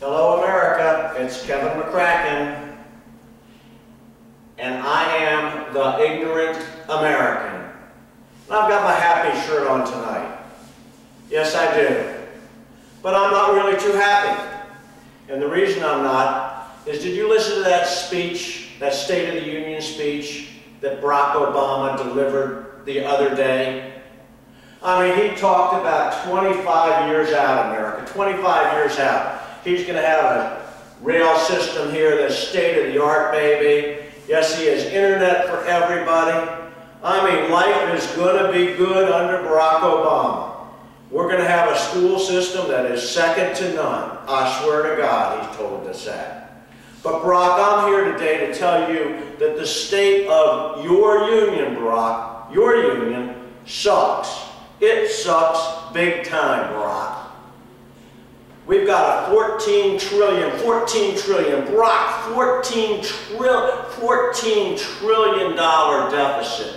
Hello America, it's Kevin McCracken, and I am the ignorant American. I've got my happy shirt on tonight. Yes, I do. But I'm not really too happy. And the reason I'm not is, did you listen to that speech, that State of the Union speech that Barack Obama delivered the other day? I mean, he talked about 25 years out, America, 25 years out. He's going to have a rail system here that's state-of-the-art, baby. Yes, he has internet for everybody. I mean, life is going to be good under Barack Obama. We're going to have a school system that is second to none. I swear to God, he's told us that. But Barack, I'm here today to tell you that the state of your union, Barack, your union, sucks. It sucks big time, Barack. We've got a $14 trillion, Barack, $14 trillion deficit.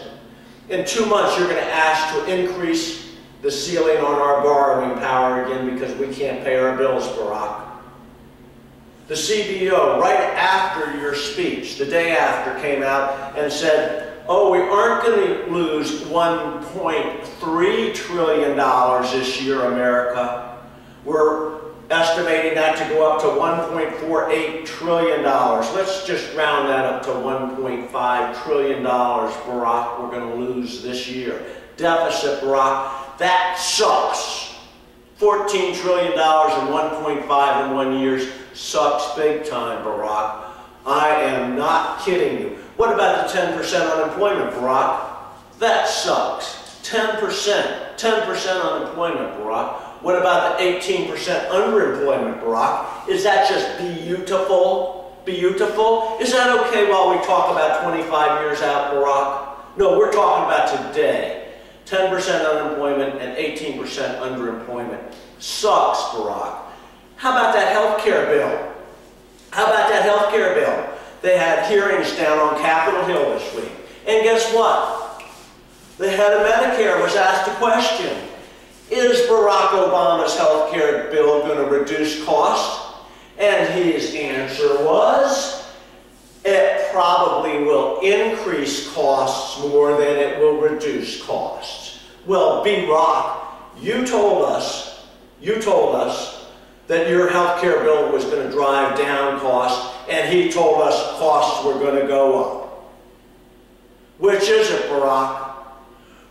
In 2 months, you're going to ask to increase the ceiling on our borrowing power again because we can't pay our bills, Barack. The CBO, right after your speech, the day after, came out and said, oh, we aren't going to lose $1.3 trillion this year, America. We're estimating that to go up to $1.48 trillion. Let's just round that up to $1.5 trillion, Barack, we're going to lose this year. Deficit, Barack, that sucks. $14 trillion and 1.5 in 1 year sucks big time, Barack. I am not kidding you. What about the 10% unemployment, Barack? That sucks. 10% unemployment, Barack. What about the 18% underemployment, Barack? Is that just beautiful? Beautiful? Is that okay while we talk about 25 years out, Barack? No, we're talking about today. 10% unemployment and 18% underemployment. Sucks, Barack. How about that health care bill? How about that health care bill? They had hearings down on Capitol Hill this week. And guess what? The head of Medicare was asked a question. Is Barack Obama's health care bill going to reduce costs? And his answer was, it probably will increase costs more than it will reduce costs. Well, Barack, you told us that your health care bill was going to drive down costs, and he told us costs were going to go up. Which is it, Barack?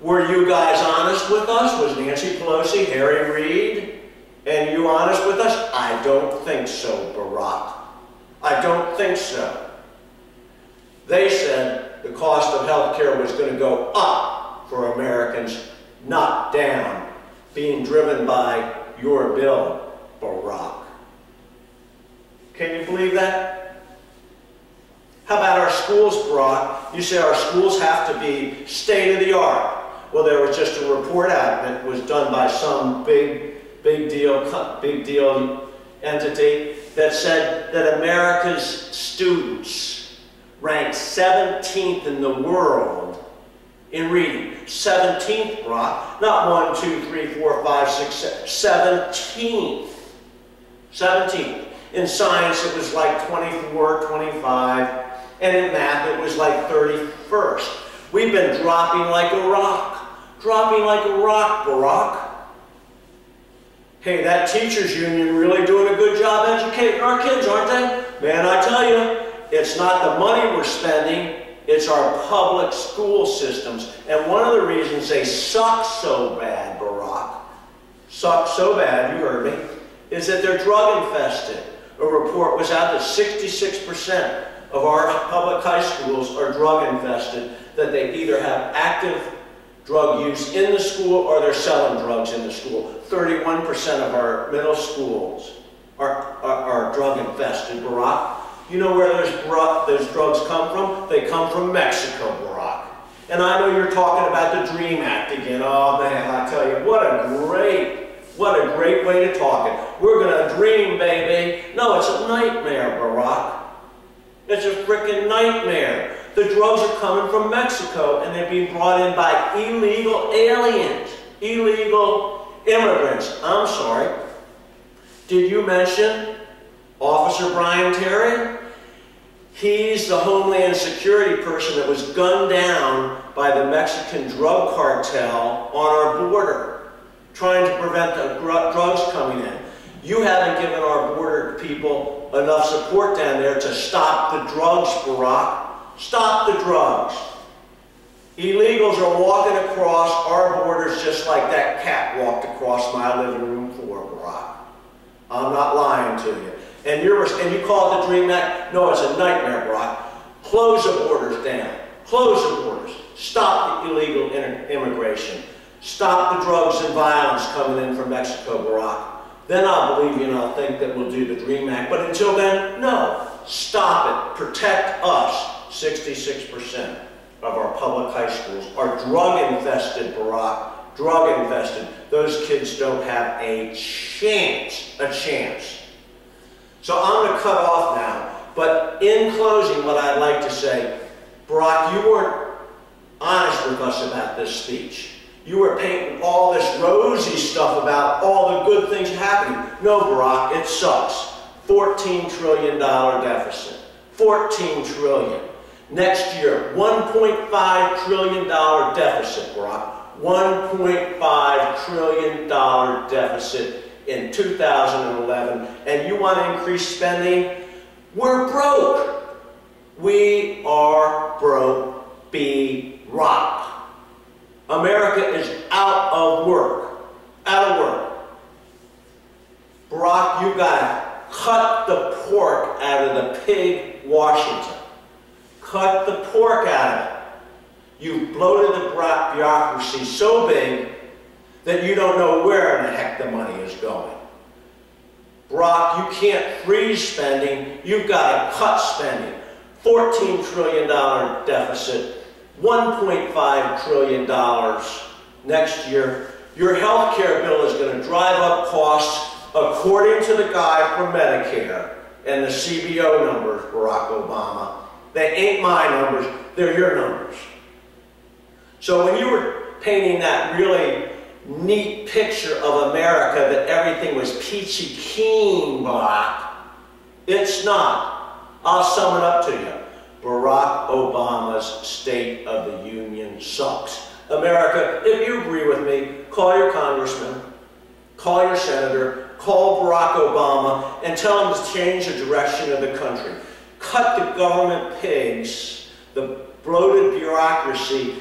Were you guys honest with us? Was Nancy Pelosi, Harry Reid, and you honest with us? I don't think so, Barack. I don't think so. They said the cost of health care was going to go up for Americans, not down, being driven by your bill, Barack. Can you believe that? How about our schools, Barack? You say our schools have to be state-of-the-art. Well, there was just a report out that was done by some big deal entity that said that America's students ranked 17th in the world in reading. 17th, Barack. Not 1, 2, 3, 4, 5, 6, 7. 17th. 17th. In science, it was like 24, 25. And in math, it was like 31st. We've been dropping like a rock. Dropping like a rock, Barack. Hey, that teachers union really doing a good job educating our kids, aren't they? Man, I tell you, it's not the money we're spending, it's our public school systems. And one of the reasons they suck so bad, Barack, suck so bad, you heard me, is that they're drug infested. A report was out that 66% of our public high schools are drug infested, that they either have active drug use in the school or they're selling drugs in the school. 31% of our middle schools are drug infested, Barack. You know where those drugs come from? They come from Mexico, Barack. And I know you're talking about the DREAM Act again. Oh man, I tell you, what a great way to talk it. We're gonna dream, baby. No, it's a nightmare, Barack. It's a frickin' nightmare. The drugs are coming from Mexico and they're being brought in by illegal aliens, illegal immigrants. I'm sorry. Did you mention Officer Brian Terry, he's the Homeland Security person that was gunned down by the Mexican drug cartel on our border, trying to prevent the drugs coming in. You haven't given our border people enough support down there to stop the drugs, Barack. Stop the drugs. Illegals are walking across our borders just like that cat walked across my living room floor, Barack. I'm not lying to you. And you call it the Dream Act? No, it's a nightmare, Barack. Close the borders down. Close the borders. Stop the illegal immigration. Stop the drugs and violence coming in from Mexico, Barack. Then I'll believe you and I'll think that we'll do the Dream Act. But until then, no. Stop it. Protect us. 66% of our public high schools are drug-infested, Barack. Drug-infested. Those kids don't have a chance. A chance. So I'm going to cut off now. But in closing, what I'd like to say, Barack, you weren't honest with us about this speech. You were painting all this rosy stuff about all the good things happening. No, Barack, it sucks. $14 trillion deficit. $14 trillion. Next year, $1.5 trillion deficit, Barack. $1.5 trillion deficit in 2011. And you want to increase spending? We're broke. We are broke. B-rock. America is out of work. Out of work. Barack, you got to cut the pork out of the pig Washington. Cut the pork out of it. You've bloated the bureaucracy so big that you don't know where in the heck the money is going. Barack, you can't freeze spending. You've got to cut spending. $14 trillion deficit. $1.5 trillion next year. Your health care bill is going to drive up costs according to the guy from Medicare and the CBO numbers, Barack Obama. They ain't my numbers, they're your numbers. So when you were painting that really neat picture of America that everything was peachy keen, Barack, it's not. I'll sum it up to you. Barack Obama's State of the Union sucks. America, if you agree with me, call your congressman, call your senator, call Barack Obama, and tell him to change the direction of the country. Cut the government pigs, the bloated bureaucracy,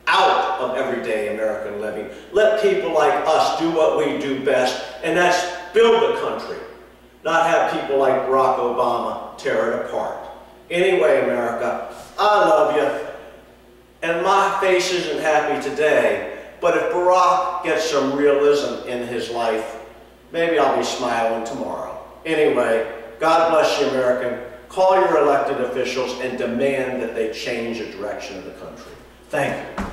out of everyday American living. Let people like us do what we do best, and that's build the country, not have people like Barack Obama tear it apart. Anyway, America, I love you, and my face isn't happy today, but if Barack gets some realism in his life, maybe I'll be smiling tomorrow. Anyway, God bless you, American. Call your elected officials and demand that they change the direction of the country. Thank you.